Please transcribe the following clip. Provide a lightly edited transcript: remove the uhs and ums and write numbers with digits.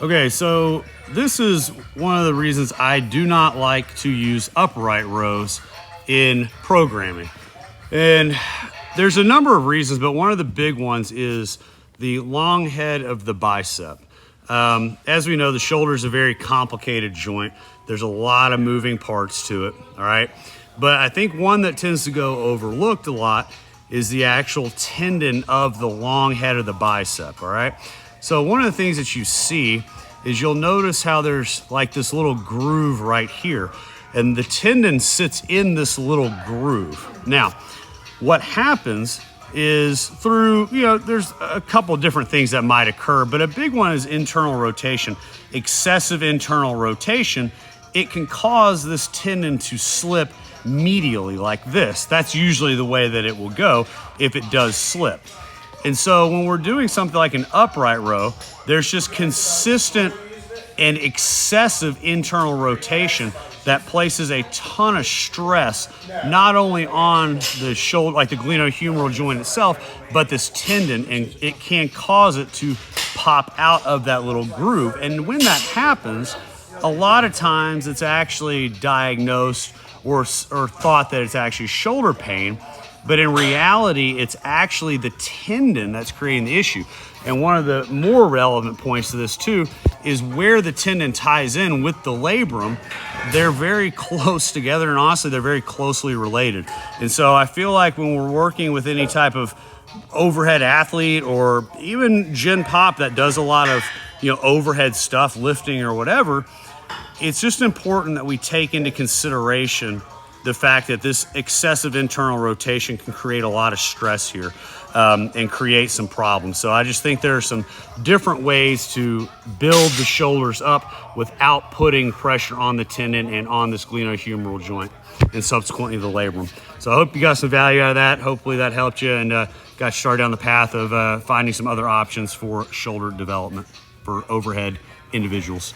Okay, so this is one of the reasons I do not like to use upright rows in programming. And there's a number of reasons, but one of the big ones is the long head of the bicep. As we know, the shoulder is a very complicated joint. There's a lot of moving parts to it, all right? But I think one that tends to go overlooked a lot is the actual tendon of the long head of the bicep, all right? So one of the things that you see is you'll notice how there's like this little groove right here, and the tendon sits in this little groove. Now, what happens is through, there's a couple different things that might occur, but a big one is internal rotation. Excessive internal rotation, it can cause this tendon to slip medially like this. That's usually the way that it will go if it does slip. And so when we're doing something like an upright row, there's just consistent and excessive internal rotation that places a ton of stress, not only on the shoulder, like the glenohumeral joint itself, but this tendon, and it can cause it to pop out of that little groove. And when that happens, a lot of times it's actually diagnosed or thought that it's actually shoulder pain, but in reality, it's actually the tendon that's creating the issue. And one of the more relevant points to this too is where the tendon ties in with the labrum. They're very close together, and honestly, they're very closely related. And so I feel like when we're working with any type of overhead athlete or even Gen Pop that does a lot of overhead stuff, lifting or whatever, it's just important that we take into consideration the fact that this excessive internal rotation can create a lot of stress here and create some problems. So I just think there are some different ways to build the shoulders up without putting pressure on the tendon and on this glenohumeral joint and subsequently the labrum. So I hope you got some value out of that. Hopefully that helped you and got you started down the path of finding some other options for shoulder development for overhead individuals.